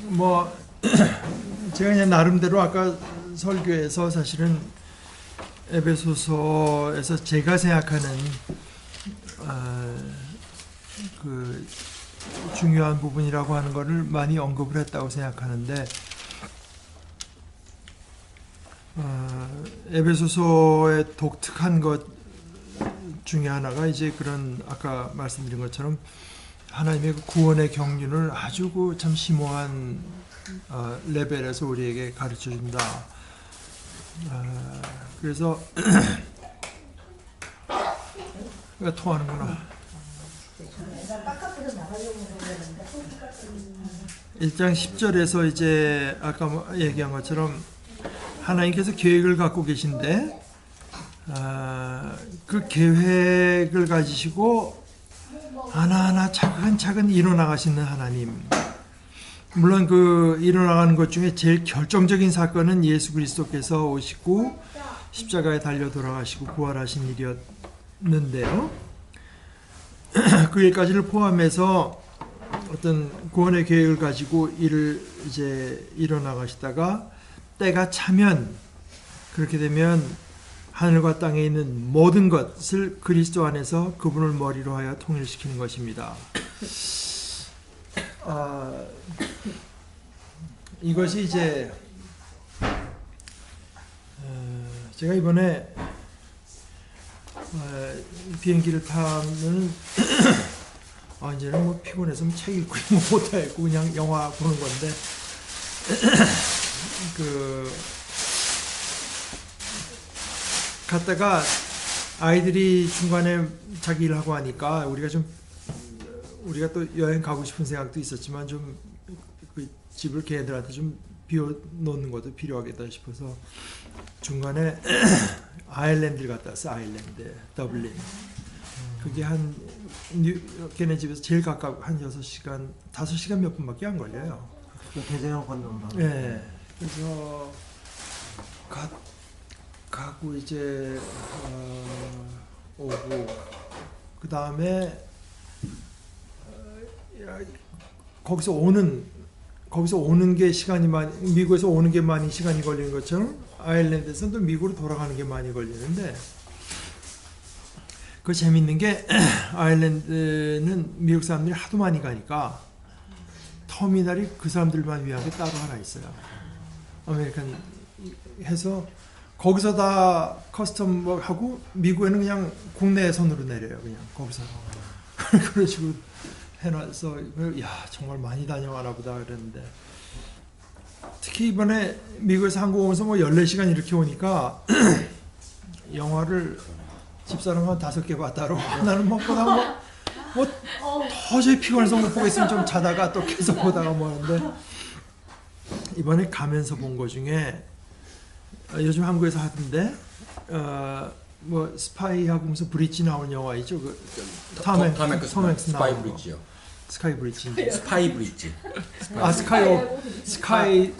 뭐 제가 그냥 나름대로 아까 설교에서 사실은 에베소서에서 제가 생각하는 그 중요한 부분이라고 하는 것을 많이 언급을 했다고 생각하는데, 에베소서의 독특한 것 중에 하나가 이제 그런 아까 말씀드린 것처럼 하나님의 구원의 경륜을 아주 참 심오한 레벨에서 우리에게 가르쳐 준다. 그래서 통하는구나. 1장 10절에서 이제 아까 얘기한 것처럼 하나님께서 계획을 갖고 계신데 그 계획을 가지시고 하나하나 차근차근 이뤄나가시는 하나님. 물론 그 일어나가는 것 중에 제일 결정적인 사건은 예수 그리스도께서 오시고 십자가에 달려 돌아가시고 부활하신 일이었는데요. 그 일까지를 포함해서 어떤 구원의 계획을 가지고 일을 이제 일어나가시다가 때가 차면, 그렇게 되면 하늘과 땅에 있는 모든 것을 그리스도 안에서 그분을 머리로 하여 통일시키는 것입니다. 이것이 이제 제가 이번에 비행기를 타면 이제는 뭐 피곤해서 책 읽고 못하겠고 그냥 영화 보는 건데 갔다가 아이들이 중간에 자기 일하고 하니까 우리가 또 여행 가고 싶은 생각도 있었지만 좀 그 집을 걔네들한테 좀 비워놓는 것도 필요하겠다 싶어서 중간에 아일랜드를 갔다 왔어요. 아일랜드, 더블린. 그게 걔네 집에서 제일 가까워 한 6시간, 5시간 몇 분밖에 안 걸려요. 대서양 건너온다. 네. 그래서 가고 이제 오고 그 다음에 거기서 오는 게 시간이 미국에서 오는 게 많이 시간이 걸리는 것처럼 아일랜드에서는 또 미국으로 돌아가는 게 많이 걸리는데, 그 재밌는 게 아일랜드는 미국 사람들이 하도 많이 가니까 터미널이 그 사람들만 위한 게 따로 하나 있어요. 아메리칸 해서 거기서 다 커스텀 하고 미국에는 그냥 국내 선으로 내려요. 그냥 거기서 그런 식으로 해놔서 야 정말 많이 다녀와나 보다 그랬는데, 특히 이번에 미국에서 한국 오면서 14시간 이렇게 오니까 영화를 집사람 한 5개 봤다로 나는 보다 도저히 피곤해서 못 보겠으면 좀 자다가 또 계속 보다가 하는데, 이번에 가면서 본 거 중에 요즘 한국에서 하던데 스파이하고 무슨 브릿지 나오는 영화 있죠? 톰 행스 스파이 브릿지요. 스카이 브릿지. 스파이 브릿지. 스파이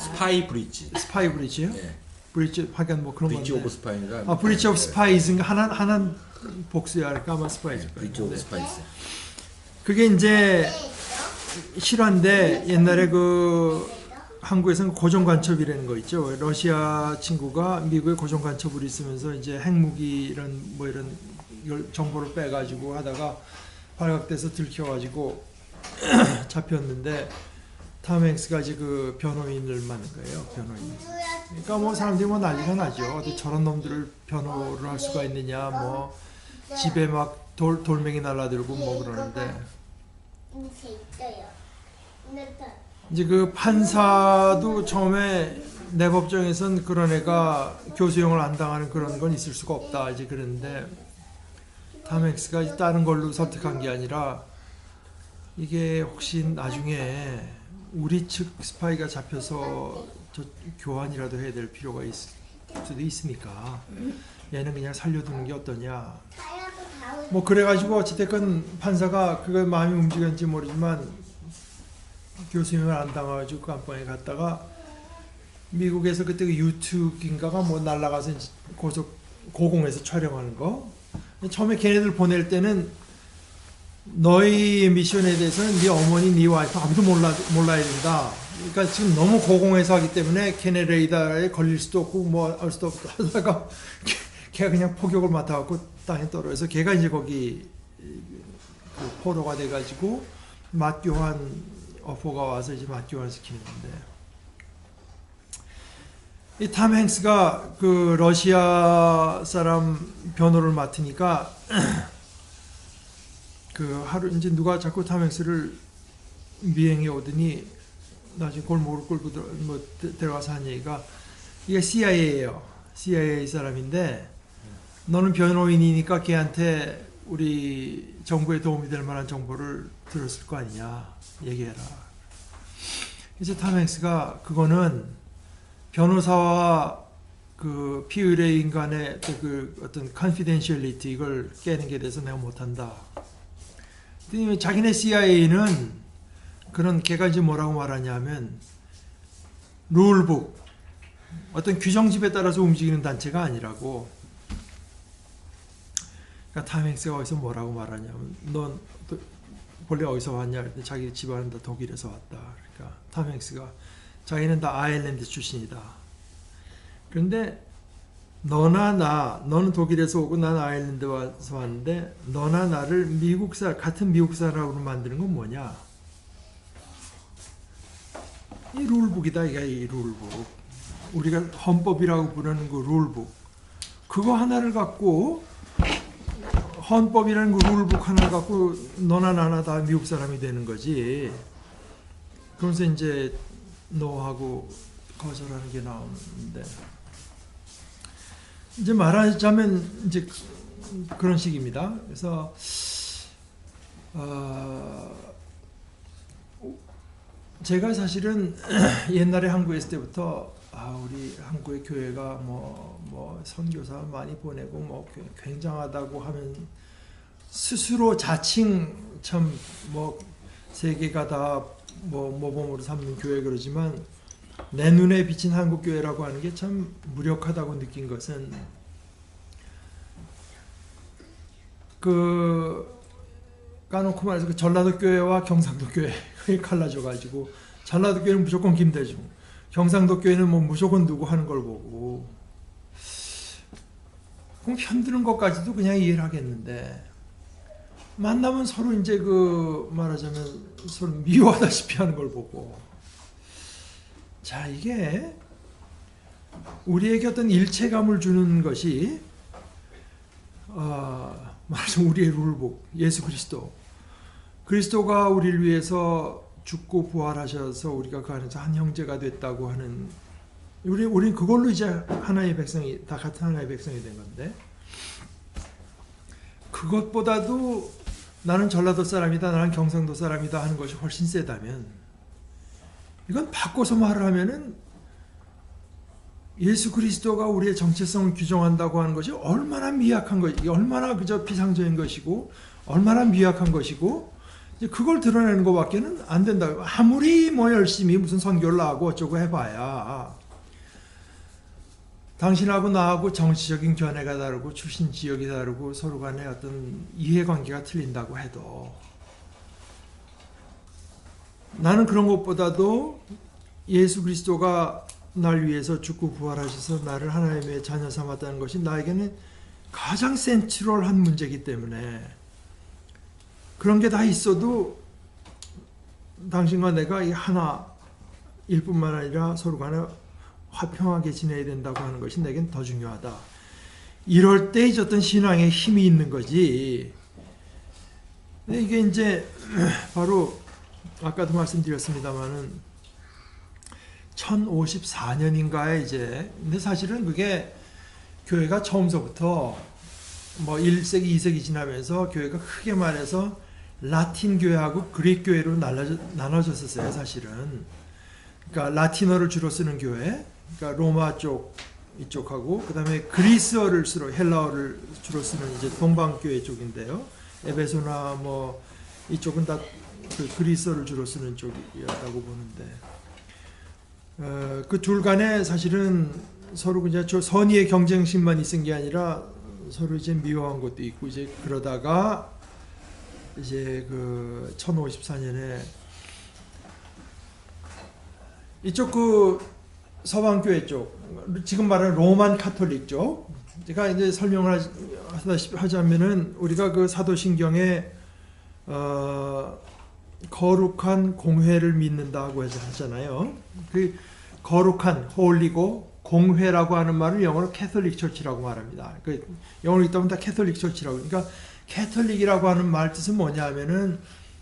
브릿지. 스파이 브릿지요? 네. 브릿지 하여간 뭐 그런 건데. 브릿지 오브 스파이인가? 브릿지 오브 스파이즈인가 하나 복수야 할까 아마 스파이즈. 브릿지 오브 스파이즈. 그게 이제 실화인데 옛날에 한국에서는 고정간첩이라는 거 있죠. 러시아 친구가 미국에 고정간첩을 있으면서 이제 핵무기 이런 정보를 빼가지고 하다가 발각돼서 들켜가지고 잡혔는데, 톰 행스가 이제 그 변호인을 만든 거예요. 변호인. 그러니까 사람들이 난리가 나죠. 어디 저런 놈들을 변호를 할 수가 있느냐, 집에 막 돌멩이 날라들고 그러는데, 이제 그 판사도 처음에 내 법정에선 그런 애가 교수형을 안 당하는 그런 건 있을 수가 없다 이제 그랬는데, 톰 행스가 다른 걸로 설득한 게 아니라 이게 혹시 나중에 우리 측 스파이가 잡혀서 교환이라도 해야 될 필요가 있을 수도 있으니까 얘는 그냥 살려두는 게 어떠냐. 그래가지고 어찌됐건 판사가 그거 마음이 움직였는지 모르지만 교수형을 안 당해가지고 그 안방에 갔다가 미국에서 그때 유튜브인가가 날라가서 고공에서 촬영하는 거. 처음에 걔네들 보낼 때는 너희 미션에 대해서는 네 어머니, 네 와이프 아무도 몰라야 된다. 그러니까 지금 너무 고공해서 하기 때문에 걔네 레이더에 걸릴 수도 없고 뭐 할 수도 없고 하다가 걔가 그냥 포격을 맡아갖고 땅에 떨어져서 걔가 이제 거기 그 포로가 돼가지고 맞교환 어포가 와서 이제 맞교환 시키는 건데, 이 탐 행스가 그 러시아 사람 변호를 맡으니까 그 하루 이제 누가 자꾸 탐 행스를 미행해 오더니 나중에 골목으로 끌고 들어가서 한 얘기가, 이게 CIA예요. CIA 사람인데 너는 변호인이니까 걔한테 우리 정부에 도움이 될 만한 정보를 들었을 거 아니냐, 얘기해라. 이제 탐 행스가 그거는 변호사와 그 피의뢰인 간의 그 어떤 컨피덴셜리티 이걸 깨는 게 돼서 내가 못한다. 자기네 CIA는 그런 걔가 이제 뭐라고 말하냐면 룰북, 어떤 규정집에 따라서 움직이는 단체가 아니라고. 그러니까 탐 행스가 어디서 뭐라고 말하냐면, 넌 본래 어디서 왔냐? 자기 집안은 다 독일에서 왔다. 그러니까 탐 행스가 자기는 다 아일랜드 출신이다. 그런데 너는 독일에서 오고 난 아일랜드에서 왔는데 너나 나를 같은 미국 사람으로 만드는 건 뭐냐? 이 룰북이다. 이게 이 룰북. 우리가 헌법이라고 부르는 그 룰북. 그거 하나를 갖고, 헌법이라는 그 룰북 하나를 갖고 너나 나나 다 미국 사람이 되는 거지. 그러면서 이제 노하고 거절하는 게 나오는데, 이제 말하자면 이제 그런 식입니다. 그래서 제가 사실은 옛날에 한국에 있을 때부터 우리 한국의 교회가 뭐 선교사 많이 보내고 뭐 굉장하다고 하면 스스로 자칭 참 뭐 세계가 다 모범으로 삼는 교회 그러지만, 내 눈에 비친 한국 교회라고 하는 게 참 무력하다고 느낀 것은, 까놓고 말해서 그 전라도 교회와 경상도 교회 갈라져 가지고, 전라도 교회는 무조건 김대중, 경상도 교회는 뭐 무조건 누구 하는 걸 보고, 그럼 편드는 것까지도 그냥 이해를 하겠는데, 만나면 서로 이제 말하자면 서로 미워하다시피 하는 걸 보고, 자, 이게 우리에게 어떤 일체감을 주는 것이 말하자면 우리의 룰북, 예수 그리스도가 우리를 위해서 죽고 부활하셔서 우리가 그 안에서 한 형제가 됐다고 하는, 우리는 그걸로 이제 하나의 백성이, 다 같은 하나의 백성이 된 건데, 그것보다도 나는 전라도 사람이다, 나는 경상도 사람이다 하는 것이 훨씬 세다면, 이건 바꿔서 말을 하면은 예수 그리스도가 우리의 정체성을 규정한다고 하는 것이 얼마나 미약한 것이, 얼마나 그저 비상적인 것이고, 얼마나 미약한 것이고, 이제 그걸 드러내는 것밖에는 안 된다. 아무리 뭐 열심히 무슨 선교를 하고 어쩌고 해봐야, 당신하고 나하고 정치적인 견해가 다르고 출신 지역이 다르고 서로 간의 어떤 이해관계가 틀린다고 해도, 나는 그런 것보다도 예수 그리스도가 날 위해서 죽고 부활하셔서 나를 하나님의 자녀 삼았다는 것이 나에게는 가장 센트럴한 문제이기 때문에, 그런 게 다 있어도 당신과 내가 이 하나일 뿐만 아니라 서로 간에 화평하게 지내야 된다고 하는 것이 내겐 더 중요하다. 이럴 때 이제 어떤 신앙의 힘이 있는 거지. 근데 이게 이제 바로 아까도 말씀드렸습니다만은 1054년인가에 이제, 근데 사실은 그게 교회가 처음서부터 뭐 1세기, 2세기 지나면서 교회가 크게 말해서 라틴 교회하고 그리스 교회로 나눠졌었어요, 사실은. 그러니까 라틴어를 주로 쓰는 교회, 그러니까 로마 이쪽하고, 그 다음에 그리스어를 헬라어를 주로 쓰는 이제 동방교회 쪽인데요. 에베소나 뭐 이쪽은 다 그 그리스어를 주로 쓰는 쪽이었다고 보는데, 그 둘 간에 사실은 서로 그냥 선의의 경쟁심만 있은 게 아니라 서로 이제 미워한 것도 있고, 이제 그러다가 이제 그 1054년에 이쪽 그 서방교회 쪽, 지금 말하는 로만 카톨릭 쪽, 제가 이제 설명을 하자면은 우리가 그 사도신경에 거룩한 공회를 믿는다고 해서 하잖아요. 그 거룩한 홀리고 공회라고 하는 말을 영어로 캐톨릭 처치라고 말합니다. 그 영어로 읽다 보면 다 캐톨릭 처치라고. 그러니까 캐톨릭이라고 하는 말 뜻은 뭐냐면은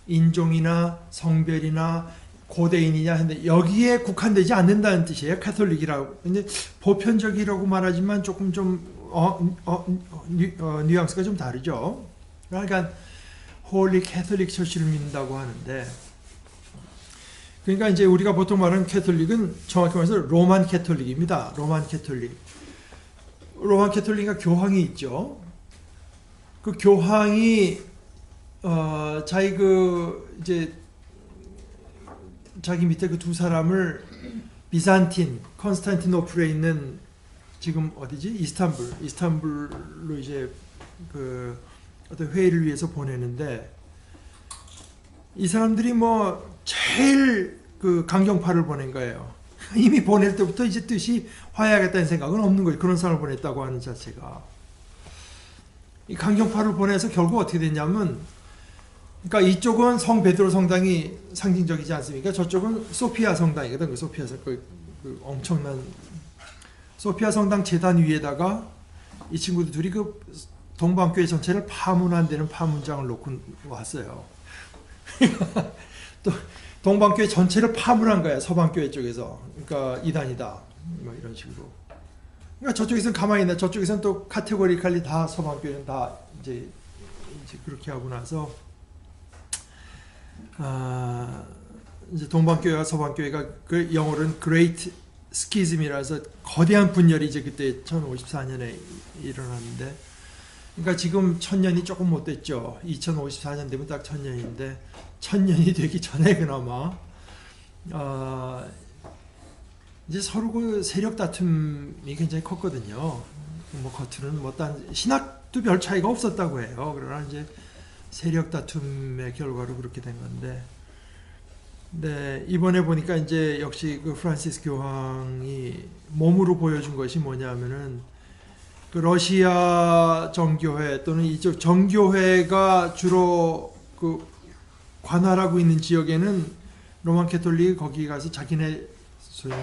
인종이나 성별이나 고대인이냐 했는데 여기에 국한되지 않는다는 뜻이에요. 캐톨릭이라고. 근데 보편적이라고 말하지만 조금 좀 뉘앙스가 좀 다르죠. 그러니까 홀리 캐톨릭 처치를 믿는다고 하는데, 그러니까 이제 우리가 보통 말하는 캐톨릭은 정확히 말해서 로만 캐톨릭입니다. 로만 캐톨릭. 로만 캐톨릭은 교황이 있죠. 그 교황이 자기 그 이제 자기 밑에 그 두 사람을 비잔틴, 컨스탄티노플에 있는 지금 어디지? 이스탄불로 이제 그 어떤 회의를 위해서 보내는데, 이 사람들이 뭐 제일 그 강경파를 보낸 거예요. 이미 보낼 때부터 이제 뜻이 화해하겠다는 생각은 없는 거예요. 그런 사람을 보냈다고 하는 자체가. 이 강경파를 보내서 결국 어떻게 됐냐면, 그러니까 이쪽은 성 베드로 성당이 상징적이지 않습니까? 저쪽은 소피아 성당이거든. 그 소피아 그 엄청난 소피아 성당 재단 위에다가 이 친구들 둘이 그 동방교회 전체를 파문한다는 파문장을 놓고 왔어요. 또 동방교회 전체를 파문한 거야. 서방교회 쪽에서. 그러니까 이단이다. 뭐 이런 식으로. 그러니까 저쪽에서는 가만히 있나, 저쪽에서는 또 카테고리칼리 다 서방교회는 다 이제 그렇게 하고 나서 이제 동방교회와 서방교회가 그 영어로는 Great Schism이라서 거대한 분열이 이제 그때 1054년에 일어났는데, 그러니까 지금 1000년이 조금 못 됐죠. 2054년 되면 딱 1000년인데 1000년이 되기 전에 그나마 이제 서로 그 세력 다툼이 굉장히 컸거든요. 뭐 겉으로는 뭐 딴 신학도 별 차이가 없었다고 해요. 그러나 이제 세력 다툼의 결과로 그렇게 된 건데, 네, 이번에 보니까 이제 역시 그 프란시스 교황이 몸으로 보여준 것이 뭐냐면은 그 러시아 정교회 또는 이쪽 정교회가 주로 그 관할하고 있는 지역에는 로만 캐톨릭이 거기 가서 자기네 소위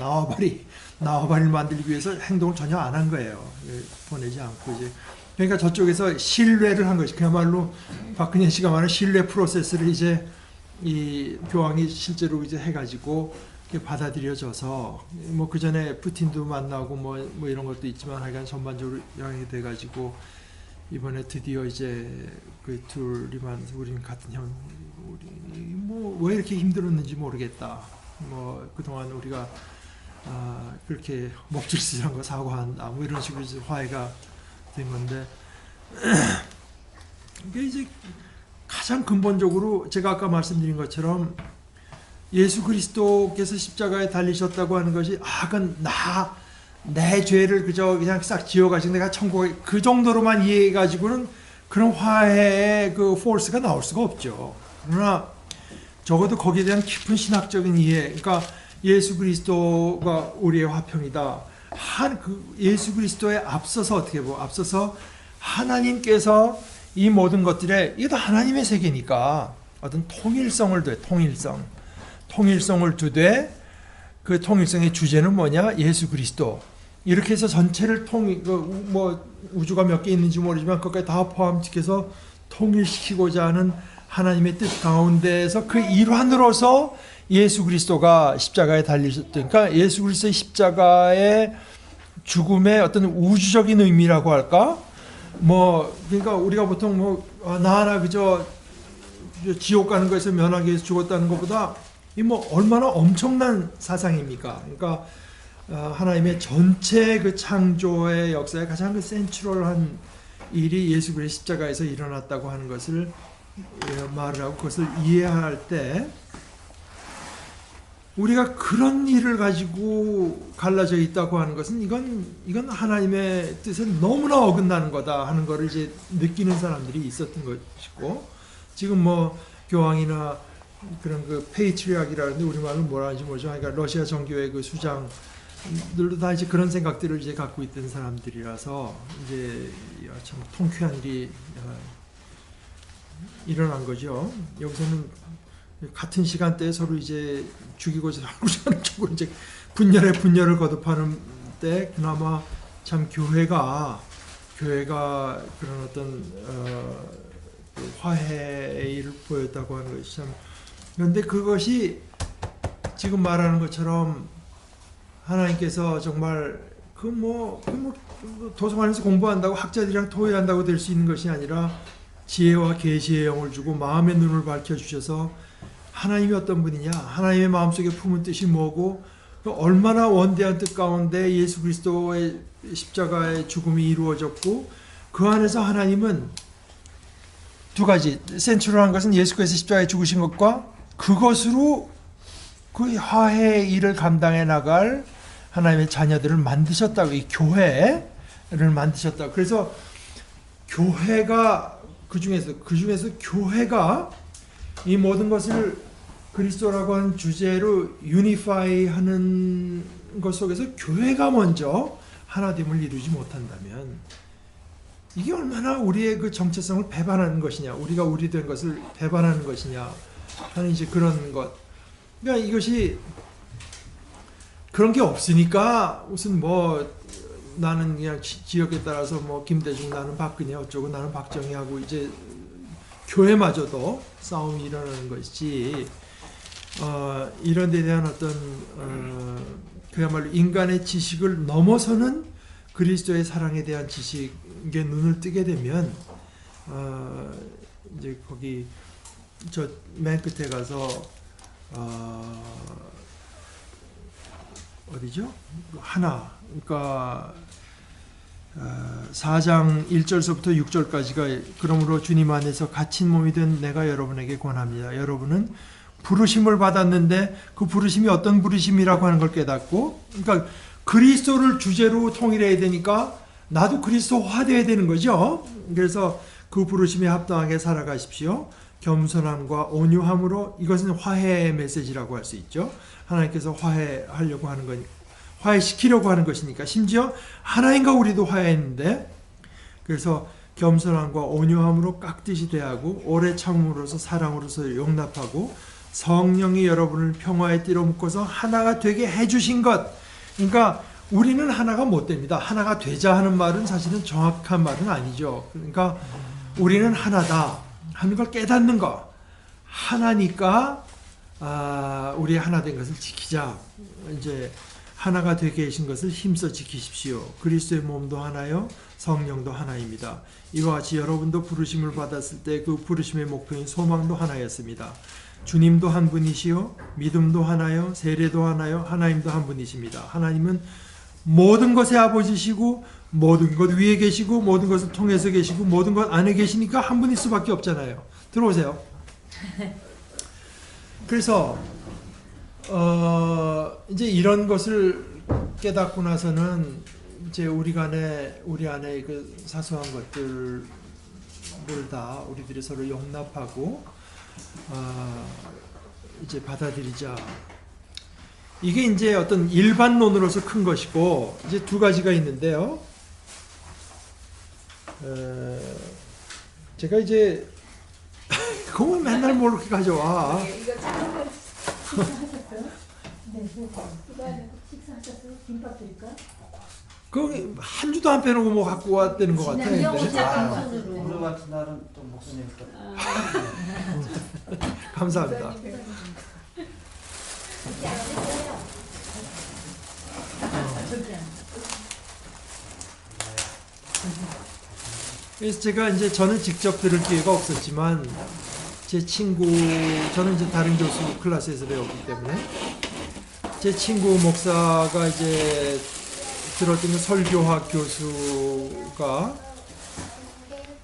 나와바리를 만들기 위해서 행동을 전혀 안 한 거예요. 보내지 않고 이제. 그러니까 저쪽에서 신뢰를 한 것이, 그야말로 박근혜 씨가 말하는 신뢰 프로세스를 이제 이 교황이 실제로 이제 해가지고 받아들여져서, 뭐 그 전에 푸틴도 만나고 뭐 이런 것도 있지만 하여간 전반적으로 영향이 돼가지고 이번에 드디어 이제 그 둘이만 우리는 같은 형, 우리 뭐 왜 이렇게 힘들었는지 모르겠다. 뭐 그동안 우리가 그렇게 목줄스한 거 사과한다. 뭐 이런 식으로 이제 화해가 된 건데, 이게 이제 가장 근본적으로 제가 아까 말씀드린 것처럼 예수 그리스도께서 십자가에 달리셨다고 하는 것이 그건 내 죄를 그냥 싹 지워가지고 내가 천국에 그 정도로만 이해해가지고는 그런 화해의 그 포스가 나올 수가 없죠. 그러나 적어도 거기에 대한 깊은 신학적인 이해, 그러니까 예수 그리스도가 우리의 화평이다. 그 예수 그리스도에 앞서서 어떻게 보고 앞서서 하나님께서 이 모든 것들에, 이게 다 하나님의 세계니까 어떤 통일성을 둬, 통일성을 두되 그 통일성의 주제는 뭐냐? 예수 그리스도. 이렇게 해서 전체를 뭐 우주가 몇 개 있는지 모르지만 그것까지 다 포함시켜서 통일시키고자 하는 하나님의 뜻 가운데에서 그 일환으로서 예수 그리스도가 십자가에 달리셨으니까 예수 그리스도의 십자가의 죽음의 어떤 우주적인 의미라고 할까? 뭐 그러니까 우리가 보통 나 하나 그저 지옥 가는 거에서 면하기 위해서 죽었다는 것보다 이 뭐 얼마나 엄청난 사상입니까? 그러니까 하나님의 전체 그 창조의 역사에 가장 그 센트럴한 일이 예수 그리스도의 십자가에서 일어났다고 하는 것을 말을 하고 그것을 이해할 때, 우리가 그런 일을 가지고 갈라져 있다고 하는 것은 이건 하나님의 뜻에 너무나 어긋나는 거다 하는 것을 이제 느끼는 사람들이 있었던 것이고, 지금 뭐 교황이나 그런 그 페이트리악이라는데 우리말로 뭐라 하는지 모르죠. 그러니까 러시아 정교회 그 수장들도 다 이제 그런 생각들을 이제 갖고 있던 사람들이라서 이제 참 통쾌한 일이 일어난 거죠. 여기서는 같은 시간대에 서로 이제 죽이고 살고자 쪽으로 이제 분열을 거듭하는 때 그나마 참 교회가 그런 어떤 그 화해의 일을 보였다고 하는 것이 참. 그런데 그것이 지금 말하는 것처럼 하나님께서 정말 도서관에서 공부한다고 학자들이랑 토의한다고 될 수 있는 것이 아니라 지혜와 계시의 영을 주고 마음의 눈을 밝혀주셔서 하나님이 어떤 분이냐, 하나님의 마음속에 품은 뜻이 뭐고 얼마나 원대한 뜻 가운데 예수 그리스도의 십자가의 죽음이 이루어졌고 그 안에서 하나님은 두 가지, 센트럴한 것은 예수께서 십자가에 죽으신 것과 그것으로 그 화해의 일을 감당해 나갈 하나님의 자녀들을 만드셨다고, 이 교회를 만드셨다고. 그래서 교회가 그 중에서 교회가 이 모든 것을 그리스도라고 하는 주제로 유니파이 하는 것 속에서 교회가 먼저 하나됨을 이루지 못한다면 이게 얼마나 우리의 그 정체성을 배반하는 것이냐, 우리가 우리 된 것을 배반하는 것이냐 하는 이제 그런 것. 그러니까 이것이 그런 게 없으니까 무슨 뭐 나는 그냥 지역에 따라서 뭐 김대중, 나는 박근혜 어쩌고, 나는 박정희 하고 이제 교회마저도 싸움이 일어나는 것이지. 이런 데 대한 어떤 그야말로 인간의 지식을 넘어서는 그리스도의 사랑에 대한 지식에 눈을 뜨게 되면 이제 거기 저 맨 끝에 가서 어디죠? 하나, 그러니까 4장 1절서부터 6절까지가 그러므로 주님 안에서 갇힌 몸이 된 내가 여러분에게 권합니다. 여러분은 부르심을 받았는데 그 부르심이 어떤 부르심이라고 하는 걸 깨닫고, 그러니까 그리스도를 주제로 통일해야 되니까 나도 그리스도화되어야 되는 거죠. 그래서 그 부르심에 합당하게 살아가십시오. 겸손함과 온유함으로, 이것은 화해의 메시지라고 할 수 있죠. 하나님께서 화해하려고 하는 건, 화해시키려고 하는 것이니까. 심지어 하나님과 우리도 화해했는데, 그래서 겸손함과 온유함으로 깍듯이 대하고 오래 참음으로써 사랑으로서 용납하고 성령이 여러분을 평화의 띠로 묶어서 하나가 되게 해주신 것. 그러니까 우리는 하나가 못 됩니다. 하나가 되자 하는 말은 사실은 정확한 말은 아니죠. 그러니까 우리는 하나다 하는 걸 깨닫는 것. 하나니까 우리 하나 된 것을 지키자. 이제 하나가 되게 계신 것을 힘써 지키십시오. 그리스도의 몸도 하나요, 성령도 하나입니다. 이와 같이 여러분도 부르심을 받았을 때 그 부르심의 목표인 소망도 하나였습니다. 주님도 한 분이시요, 믿음도 하나요, 세례도 하나요, 하나님도 한 분이십니다. 하나님은 모든 것의 아버지시고 모든 것 위에 계시고 모든 것을 통해서 계시고 모든 것 안에 계시니까 한 분일 수밖에 없잖아요. 들어오세요. 그래서 이제 이런 것을 깨닫고 나서는 이제 우리 안에 그 사소한 것들을 다 우리들이 서로 용납하고 이제 받아들이자. 이게 이제 어떤 일반론으로서 큰 것이고, 이제 두 가지가 있는데요. 제가 이제 그걸 맨날 뭘 이렇게 가져와. 이거 식사하셨어요? 네, 식사하셨어요? 김밥 드릴까? 그 한 주도 안 빼놓고 뭐 갖고 왔다는 것 같아. 오늘 같은 날은 또 목사님 또 감사합니다. 그래서 제가 이제 저는 직접 들을 기회가 없었지만 제 친구, 저는 이제 다른 교수 클래스에서 배웠기 때문에 제 친구 목사가 이제 들었던 그 설교학 교수가,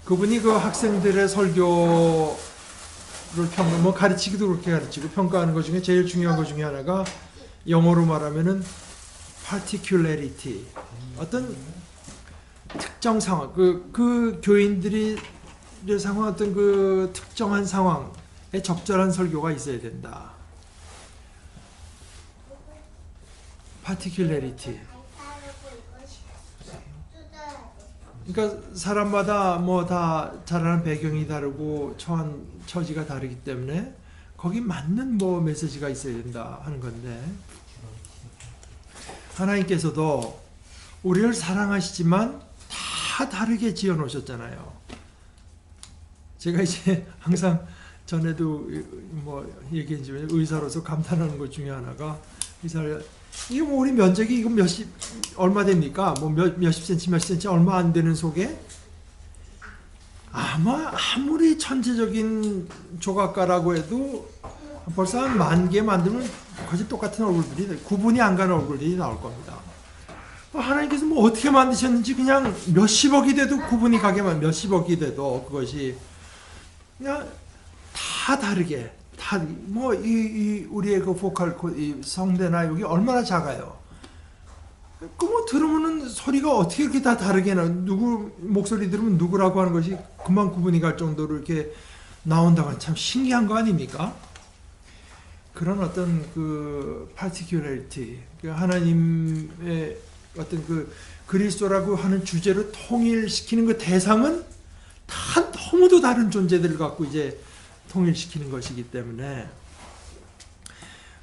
그분이 그 학생들의 설교를 가르치기도 그렇게 가르치고 평가하는 것 중에 제일 중요한 것 중에 하나가 영어로 말하면은 particularity, 어떤 특정 상황, 그 교인들이 우리의 상황 어떤 그 특정한 상황에 적절한 설교가 있어야 된다. particularity. 그러니까 사람마다 뭐 다 자라는 배경이 다르고 처한 처지가 다르기 때문에 거기 맞는 뭐 메시지가 있어야 된다 하는 건데, 하나님께서도 우리를 사랑하시지만 다 다르게 지어 놓으셨잖아요. 제가 이제 항상 전에도 뭐 얘기했지만 의사로서 감탄하는 것 중에 하나가, 이거 뭐 우리 면적이 이거 얼마 됩니까? 뭐 몇십 센치 몇십 센치 얼마 안 되는 속에 아무리 천재적인 조각가라고 해도 벌써 한 10,000개 만들면 거의 똑같은 얼굴들이, 구분이 안 가는 얼굴들이 나올 겁니다. 하나님께서 뭐 어떻게 만드셨는지 그냥 몇십억이 돼도 구분이 가게만, 몇십억이 돼도 그것이 그냥 다 다르게, 다 뭐 우리의 그 보컬 이 성대나 여기 얼마나 작아요. 그 뭐 들으면은 소리가 어떻게 이렇게 다 다르게 나, 누구 목소리 들으면 누구라고 하는 것이 금방 구분이 갈 정도로 이렇게 나온다고 하면 참 신기한 거 아닙니까? 그런 어떤 그 particularity, 하나님의 어떤 그 그리스도라고 하는 주제로 통일시키는 그 대상은 다 너무도 다른 존재들을 갖고 이제 통일시키는 것이기 때문에,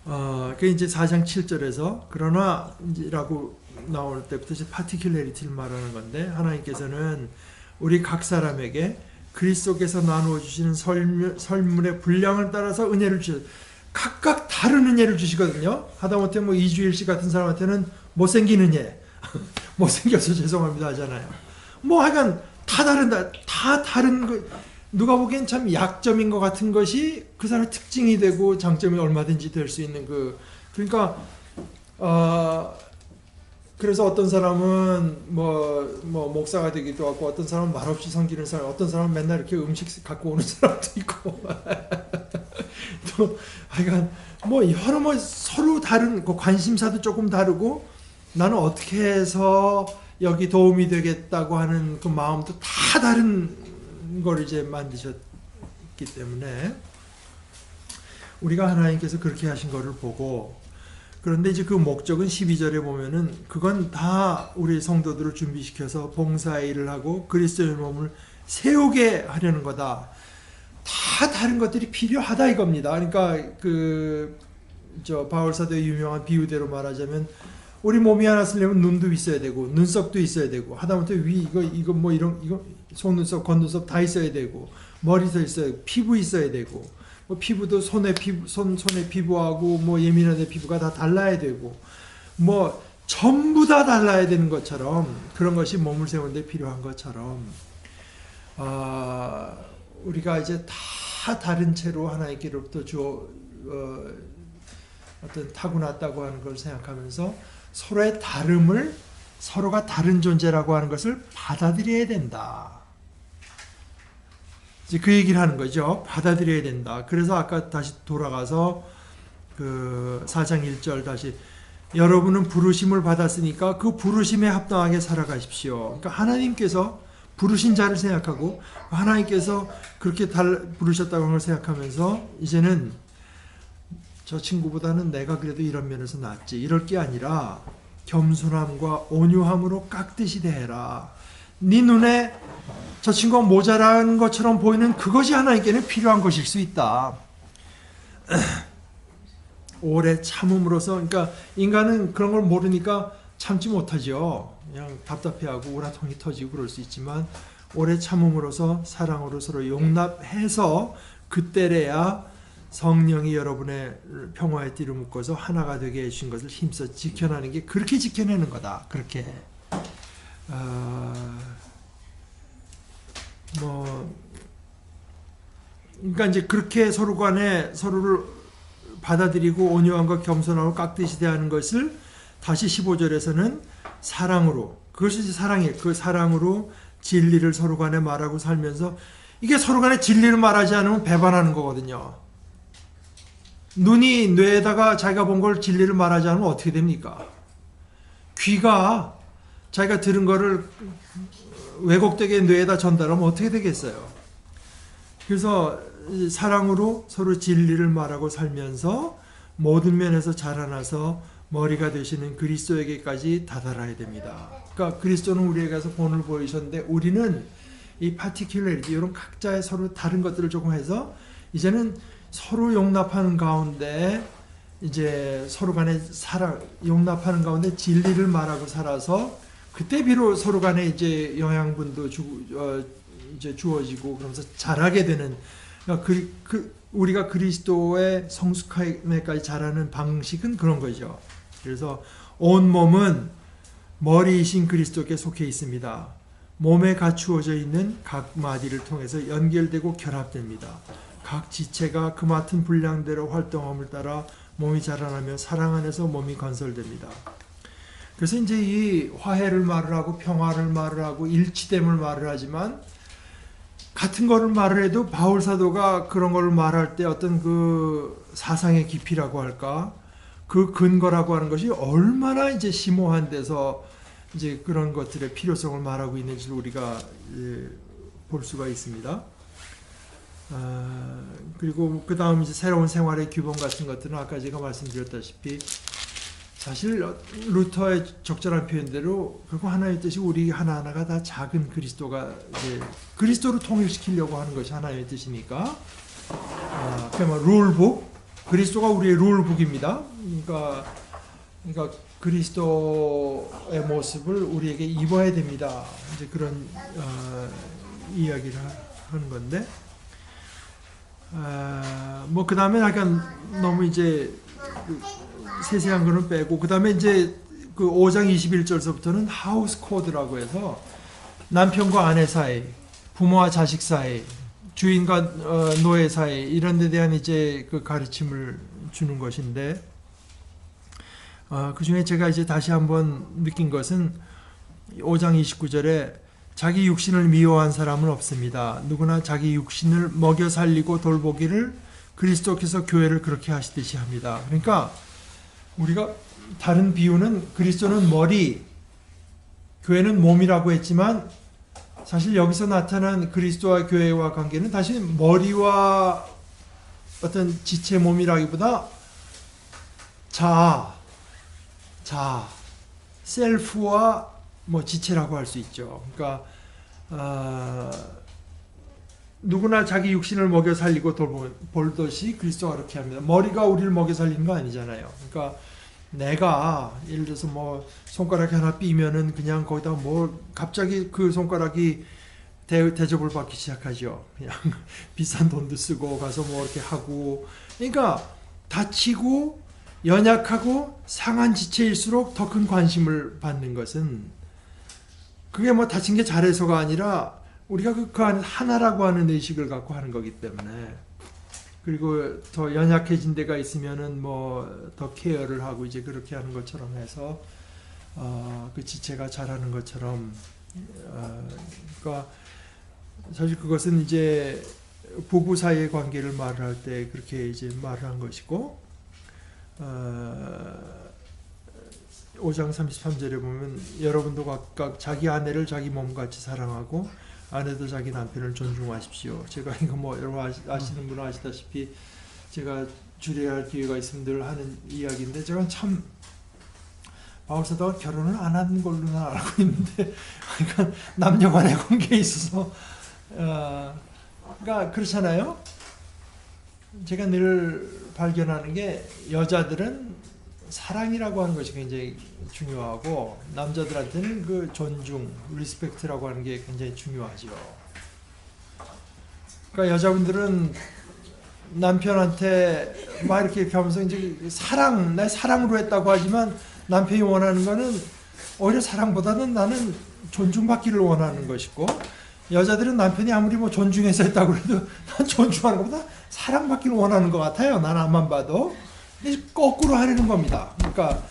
그 이제 4장 7절에서 그러나 라고 나올 때부터 이제 particularity를 말하는 건데, 하나님께서는 우리 각 사람에게 그리스도께서 나누어 주시는 설문의 분량을 따라서 은혜를 주셔서 각각 다른 은혜를 주시거든요. 하다못해 뭐 이주일 씨 같은 사람한테는 못생긴 은혜, 못생겨서 죄송합니다 하잖아요. 뭐 하여간 다 다른다, 다 다른 거, 누가 보기엔 참 약점인 것 같은 것이 그 사람의 특징이 되고 장점이 얼마든지 될 수 있는 그러니까 그래서 어떤 사람은 뭐 목사가 되기도 하고, 어떤 사람은 말없이 섬기는 사람, 어떤 사람은 맨날 이렇게 음식 갖고 오는 사람도 있고 또 하여간 뭐 여러 뭐 서로 다른 그 관심사도 조금 다르고, 나는 어떻게 해서 여기 도움이 되겠다고 하는 그 마음도 다 다른 걸 이제 만드셨기 때문에 우리가 하나님께서 그렇게 하신 거를 보고, 그런데 이제 그 목적은 12절에 보면은 그건 다 우리 성도들을 준비시켜서 봉사의 일을 하고 그리스도의 몸을 세우게 하려는 거다. 다 다른 것들이 필요하다 이겁니다. 그러니까 바울 사도의 유명한 비유대로 말하자면, 우리 몸이 하나 쓰려면 눈도 있어야 되고 눈썹도 있어야 되고, 하다못해 이거 뭐 이거 속눈썹, 겉눈썹 다 있어야 되고, 머리도 있어야, 피부 있어야 되고, 뭐 피부도 손의 피부하고 뭐 예민한 애 피부가 다 달라야 되고, 뭐 전부 다 달라야 되는 것처럼, 그런 것이 몸을 세우는 데 필요한 것처럼, 우리가 이제 다 다른 채로 하나님께로부터 어떤 타고났다고 하는 걸 생각하면서 서로의 다름을, 서로가 다른 존재라고 하는 것을 받아들여야 된다. 이제 그 얘기를 하는 거죠. 받아들여야 된다. 그래서 아까 다시 돌아가서 그 4장 1절 다시, 여러분은 부르심을 받았으니까 그 부르심에 합당하게 살아가십시오. 그러니까 하나님께서 부르신 자를 생각하고, 하나님께서 그렇게 부르셨다고 하는 걸 생각하면서, 이제는 저 친구보다는 내가 그래도 이런 면에서 낫지, 이럴 게 아니라 겸손함과 온유함으로 깍듯이 대해라. 네 눈에 저 친구가 모자란 것처럼 보이는 그것이 하나님께는 필요한 것일 수 있다. 오래 참음으로써, 그러니까 인간은 그런 걸 모르니까 참지 못하죠. 그냥 답답해하고 우라통이 터지고 그럴 수 있지만, 오래 참음으로써 사랑으로 서로 용납해서 그때래야 성령이 여러분의 평화의 띠를 묶어서 하나가 되게 해주신 것을 힘써 지켜내는 게, 그렇게 지켜내는 거다. 그렇게 그러니까 이제 그렇게 서로 간에 서로를 받아들이고 온유함과 겸손함을 깍듯이 대하는 것을 다시 15절에서는 사랑으로, 그것이 이제 사랑이에요. 그 사랑으로 진리를 서로 간에 말하고 살면서, 이게 서로 간에 진리를 말하지 않으면 배반하는 거거든요. 눈이 뇌에다가 자기가 본 걸 진리를 말하지 않으면 어떻게 됩니까? 귀가 자기가 들은 거를 왜곡되게 뇌에다 전달하면 어떻게 되겠어요? 그래서 사랑으로 서로 진리를 말하고 살면서 모든 면에서 자라나서 머리가 되시는 그리스도에게까지 다다라야 됩니다. 그러니까 그리스도는 우리에게서 본을 보이셨는데 우리는 이 파티큘러리티 이런 각자의 서로 다른 것들을 조금 해서 이제는 서로 용납하는 가운데 이제 서로 간에 용납하는 가운데 진리를 말하고 살아서 그때 비로 서로 간에 이제 영양분도 이제 주어지고 그러면서 자라게 되는 그러니까 우리가 그리스도의 성숙함에까지 자라는 방식은 그런 거죠. 그래서 온 몸은 머리이신 그리스도께 속해 있습니다. 몸에 갖추어져 있는 각 마디를 통해서 연결되고 결합됩니다. 각 지체가 그 맡은 분량대로 활동함을 따라 몸이 자라나며 사랑 안에서 몸이 건설됩니다. 그래서 이제 이 화해를 말을 하고 평화를 말을 하고 일치됨을 말을 하지만 같은 거를 말을 해도 바울 사도가 그런 걸 말할 때 어떤 그 사상의 깊이라고 할까 그 근거라고 하는 것이 얼마나 이제 심오한 데서 이제 그런 것들의 필요성을 말하고 있는지를 우리가 볼 수가 있습니다. 그리고 그 다음 이제 새로운 생활의 규범 같은 것들은 아까 제가 말씀드렸다시피 사실 루터의 적절한 표현대로 결국 하나의 뜻이 우리 하나하나가 다 작은 그리스도가 이제 그리스도로 통일시키려고 하는 것이 하나의 뜻이니까 그러니까 룰북 그리스도가 우리의 룰북입니다. 그러니까 그리스도의 모습을 우리에게 입어야 됩니다. 이제 그런 이야기를 하는 건데 뭐 그 다음에 약간 너무 이제 세세한 거는 빼고 그 다음에 이제 그 5장 21절서부터는 하우스 코드라고 해서 남편과 아내 사이, 부모와 자식 사이, 주인과 노예 사이 이런 데 대한 이제 그 가르침을 주는 것인데 그 중에 제가 이제 다시 한번 느낀 것은 5장 29절에 자기 육신을 미워한 사람은 없습니다. 누구나 자기 육신을 먹여 살리고 돌보기를 그리스도께서 교회를 그렇게 하시듯이 합니다. 그러니까 우리가 다른 비유는 그리스도는 머리, 교회는 몸이라고 했지만 사실 여기서 나타난 그리스도와 교회와 관계는 다시 머리와 어떤 지체 몸이라기보다 자아, 셀프와 뭐 지체라고 할 수 있죠. 그러니까 누구나 자기 육신을 먹여 살리고 돌보듯이 그리스도가 그렇게 합니다. 머리가 우리를 먹여 살리는 거 아니잖아요. 그러니까 내가 예를 들어서 뭐 손가락이 하나 삐면은 그냥 거기다 뭐 갑자기 그 손가락이 대접을 받기 시작하죠. 그냥 비싼 돈도 쓰고 가서 뭐 이렇게 하고 그러니까 다치고 연약하고 상한 지체일수록 더 큰 관심을 받는 것은 그게 뭐 다친 게 잘해서가 아니라 우리가 그 안에 하나라고 하는 의식을 갖고 하는 거기 때문에 그리고 더 연약해진 데가 있으면은 뭐 더 케어를 하고 이제 그렇게 하는 것처럼 해서 그 지체가 자라는 것처럼 그러니까 사실 그것은 이제 부부 사이의 관계를 말을 할 때 그렇게 이제 말을 한 것이고 5장 33절에 보면 여러분도 각각 자기 아내를 자기 몸같이 사랑하고 아내도 자기 남편을 존중하십시오. 제가 이거 뭐 여러분 아시는 분은 아시다시피 제가 줄여야 할 기회가 있으면 늘 하는 이야기인데 제가 참 바울사도가 결혼을 안 하는 걸로는 알고 있는데 그러니까 남녀 간의 관계에 있어서 그러니까 그렇잖아요. 제가 늘 발견하는 게 여자들은 사랑이라고 하는 것이 굉장히 중요하고 남자들한테는 그 존중, 리스펙트라고 하는 게 굉장히 중요하죠. 그러니까 여자분들은 남편한테 막 이렇게 하면서 이제 내 사랑으로 했다고 하지만 남편이 원하는 거는 오히려 사랑보다는 나는 존중받기를 원하는 것이고 여자들은 남편이 아무리 뭐 존중해서 했다고 해도 난 존중하는 것보다 사랑받기를 원하는 것 같아요. 난 앞만 봐도. 거꾸로 하려는 겁니다. 그러니까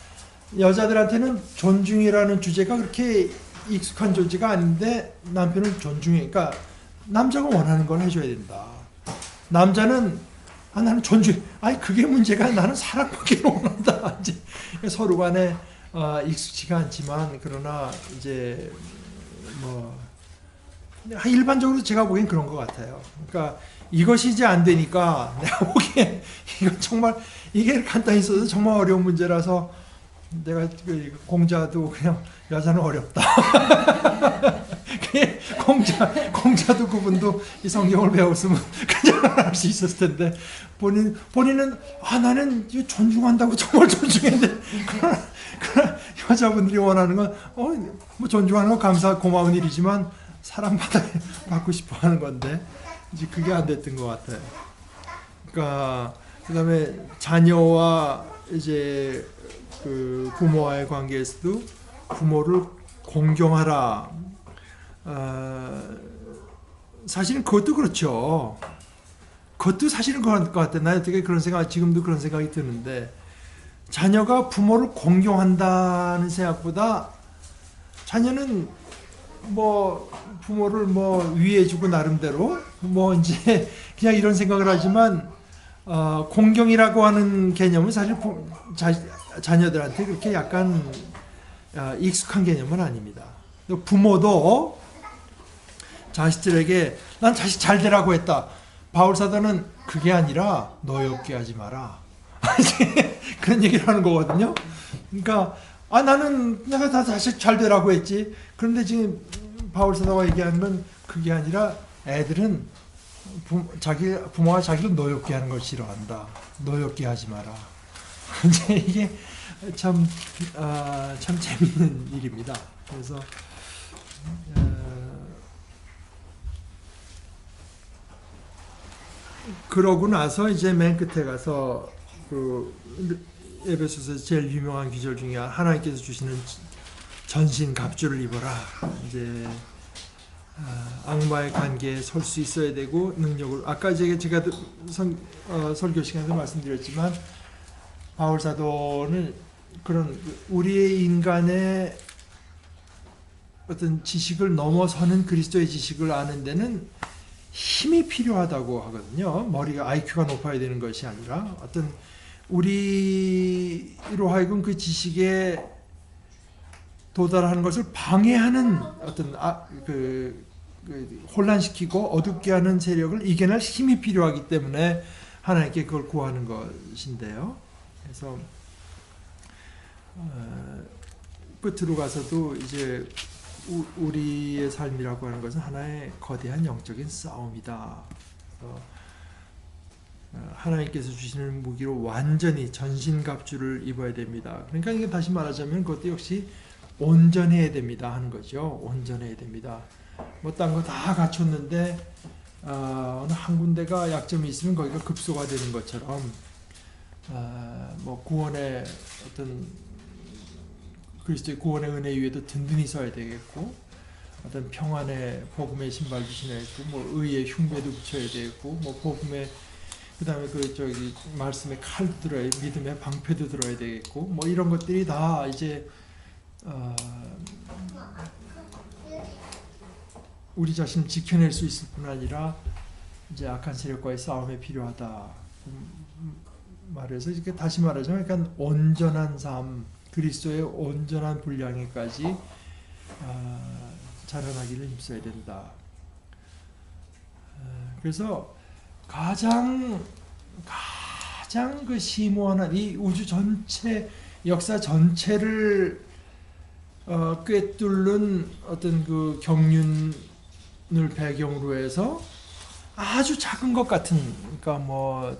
여자들한테는 존중이라는 주제가 그렇게 익숙한 존재가 아닌데 남편은 존중해. 그러니까 남자가 원하는 걸 해줘야 된다. 남자는 나는 존중. 아니 그게 문제가 나는 사랑받기를 원한다. 이제 서로 간에 익숙치가 않지만 그러나 이제 뭐 일반적으로 제가 보기엔 그런 것 같아요. 그러니까 이것이 이제 안 되니까 내가 보기에 이거 정말 이게 간단히 써도 정말 어려운 문제라서 내가 그 공자도 그냥 여자는 어렵다. 공자도 그분도 이 성경을 배웠으면 그냥 할 수 있었을 텐데 본인은 나는 존중한다고 정말 존중했는데 그러나 여자분들이 원하는 건 뭐 존중하는 건 고마운 일이지만 사랑받고 싶어 하는 건데 이제 그게 안 됐던 것 같아요. 그러니까 그다음에 자녀와 이제 그 부모와의 관계에서도 부모를 공경하라. 사실은 그것도 그렇죠. 그것도 사실은 그런 것 같아. 나 되게 그런 생각, 지금도 그런 생각이 드는데, 자녀가 부모를 공경한다는 생각보다 자녀는 뭐 부모를 뭐 위해주고 나름대로 뭐 이제 그냥 이런 생각을 하지만 공경이라고 하는 개념은 사실 자녀들한테 그렇게 약간 익숙한 개념은 아닙니다. 부모도 자식들에게 난 자식 잘 되라고 했다. 바울 사도는 그게 아니라 너였게 하지 마라. 그런 얘기를 하는 거거든요. 그러니까 나는 내가 다 자식 잘 되라고 했지. 그런데 지금 바울 사도가 얘기하는 건 그게 아니라 애들은 부모가 자기를 노엽게 하는 걸 싫어한다. 노엽게 하지 마라. 이제 이게 참 재미있는 일입니다. 그래서 그러고 나서 이제 맨 끝에 가서 그 에베소서에서 제일 유명한 구절 중에 하나님께서 주시는 전신 갑주를 입어라. 이제 악마의 관계에 설 수 있어야 되고 능력을 아까 제가 설교 시간에서 말씀드렸지만 바울 사도는 그런 우리의 인간의 어떤 지식을 넘어서는 그리스도의 지식을 아는 데는 힘이 필요하다고 하거든요. 머리가 IQ가 높아야 되는 것이 아니라 어떤 우리로 하여금 그 지식에 도달하는 것을 방해하는 어떤 혼란시키고 어둡게 하는 세력을 이겨낼 힘이 필요하기 때문에 하나님께 그걸 구하는 것인데요. 그래서 끝으로 가서도 이제 우리의 삶이라고 하는 것은 하나의 거대한 영적인 싸움이다. 하나님께서 주시는 무기로 완전히 전신갑주를 입어야 됩니다. 그러니까 이게 다시 말하자면 그것도 역시 온전해야 됩니다 하는 거죠. 온전해야 됩니다. 뭐 딴 거 다 갖췄는데 어느 한 군데가 약점이 있으면 거기가 급소가 되는 것처럼 뭐 구원의 어떤 그리스도의 구원의 은혜 위에도 든든히 서야 되겠고 어떤 평안의 복음의 신발도 신어야 되고 뭐 의의 흉배도 붙여야 되겠고 뭐 복음의 그다음에 말씀의 칼도 들어야 믿음의 방패도 들어야 되겠고 뭐 이런 것들이 다 이제 우리 자신을 지켜낼 수 있을 뿐 아니라 이제 악한 세력과의 싸움에 필요하다. 말해서 이렇게 다시 말하자면 약간 온전한 삶, 그리스도의 온전한 분량에까지 자라나기를 힘써야 된다. 그래서 가장 그 심오한 이 우주 전체 역사 전체를 꿰뚫는 어떤 그 경륜을 배경으로 해서 아주 작은 것 같은, 그러니까 뭐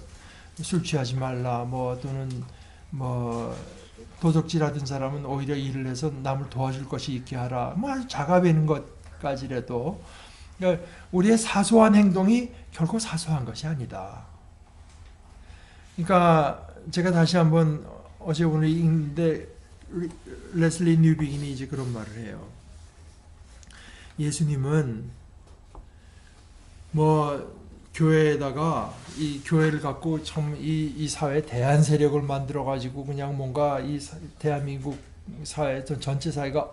술 취하지 말라, 뭐 또는 뭐 도적질하던 사람은 오히려 일을 해서 남을 도와줄 것이 있게 하라, 뭐 아주 작아 보이는 것까지라도 그러니까 우리의 사소한 행동이 결코 사소한 것이 아니다. 그러니까 제가 다시 한번 어제 오늘 읽는데 레슬리 뉴비긴이 이제 그런 말을 해요. 예수님은 뭐 교회에다가 이 교회를 갖고 참 이 사회 대한 세력을 만들어 가지고 그냥 뭔가 이 대한민국 사회 전체 사회가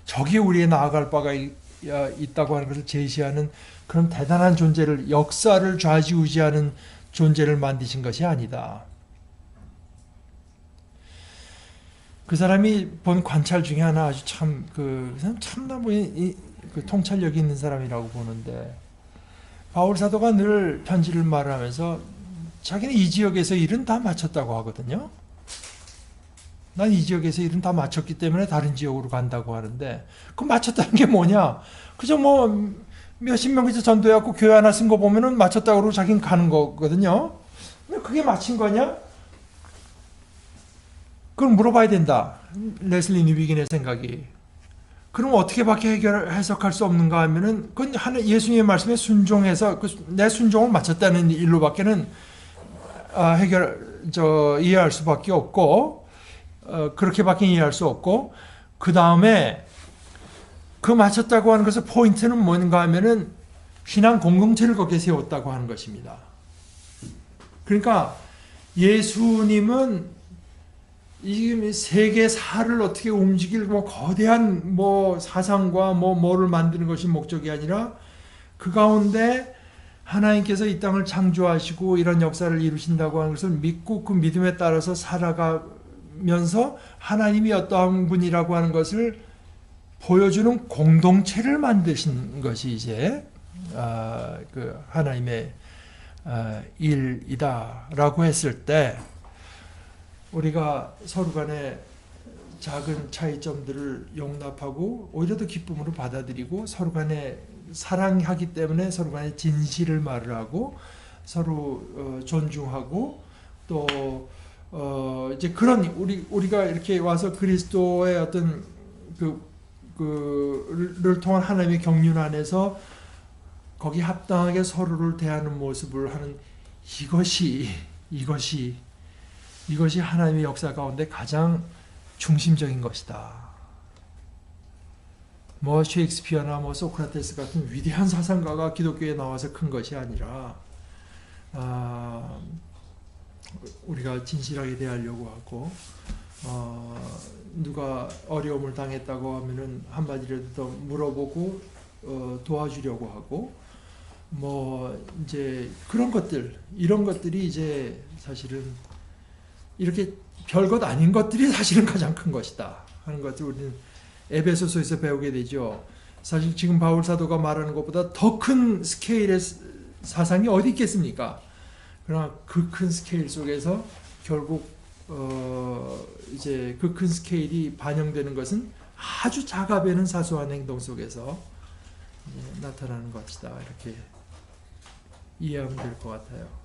저기 우리의 나아갈 바가 있다고 하는 것을 제시하는 그런 대단한 존재를, 역사를 좌지우지하는 존재를 만드신 것이 아니다. 그 사람이 본 관찰 중에 하나 아주 참나 그 통찰력이 있는 사람이라고 보는데, 바울 사도가 늘 편지를 말하면서 자기는 이 지역에서 일은 다 마쳤다고 하거든요. 난 이 지역에서 일은 다 마쳤기 때문에 다른 지역으로 간다고 하는데 그 마쳤다는 게 뭐냐? 그저 뭐 몇십 명 그저 전도해갖고 교회 하나 쓴 거 보면은 마쳤다고 그러고 자기는 가는 거거든요. 근데 그게 마친 거냐? 그걸 물어봐야 된다. 레슬리 뉴비긴의 생각이. 그럼 어떻게밖에 해석할 수 없는가 하면은 그건 예수님의 말씀에 순종해서 내 순종을 마쳤다는 일로밖에는 이해할 수밖에 없고 그렇게밖에 이해할 수 없고 그 다음에 그 마쳤다고 하는 것의 포인트는 뭔가 하면은 신앙 공동체를 거기에 세웠다고 하는 것입니다. 그러니까 예수님은 이 세계사를 어떻게 움직일 거대한 사상과 뭐를 만드는 것이 목적이 아니라 그 가운데 하나님께서 이 땅을 창조하시고 이런 역사를 이루신다고 하는 것을 믿고 그 믿음에 따라서 살아가면서 하나님이 어떠한 분이라고 하는 것을 보여주는 공동체를 만드신 것이 이제 그 하나님의 일이다라고 했을 때 우리가 서로 간에 작은 차이점들을 용납하고 오히려 더 기쁨으로 받아들이고 서로 간에 사랑하기 때문에 서로 간에 진실을 말을 하고 서로 존중하고 또 이제 그런 우리가 이렇게 와서 그리스도의 어떤 그를 통한 하나님의 경륜 안에서 거기 합당하게 서로를 대하는 모습을 하는 이것이 하나님의 역사 가운데 가장 중심적인 것이다. 뭐 셰익스피어나 뭐 소크라테스 같은 위대한 사상가가 기독교에 나와서 큰 것이 아니라 우리가 진실하게 대하려고 하고 누가 어려움을 당했다고 하면은 한마디라도 더 물어보고 도와주려고 하고 뭐 이제 그런 것들 이런 것들이 이제 사실은 이렇게 별것 아닌 것들이 사실은 가장 큰 것이다 하는 것을 우리는 에베소서에서 배우게 되죠. 사실 지금 바울 사도가 말하는 것보다 더 큰 스케일의 사상이 어디 있겠습니까? 그러나 그 큰 스케일 속에서 결국 이제 그 큰 스케일이 반영되는 것은 아주 작아 보이는 사소한 행동 속에서 나타나는 것이다. 이렇게 이해하면 될 것 같아요.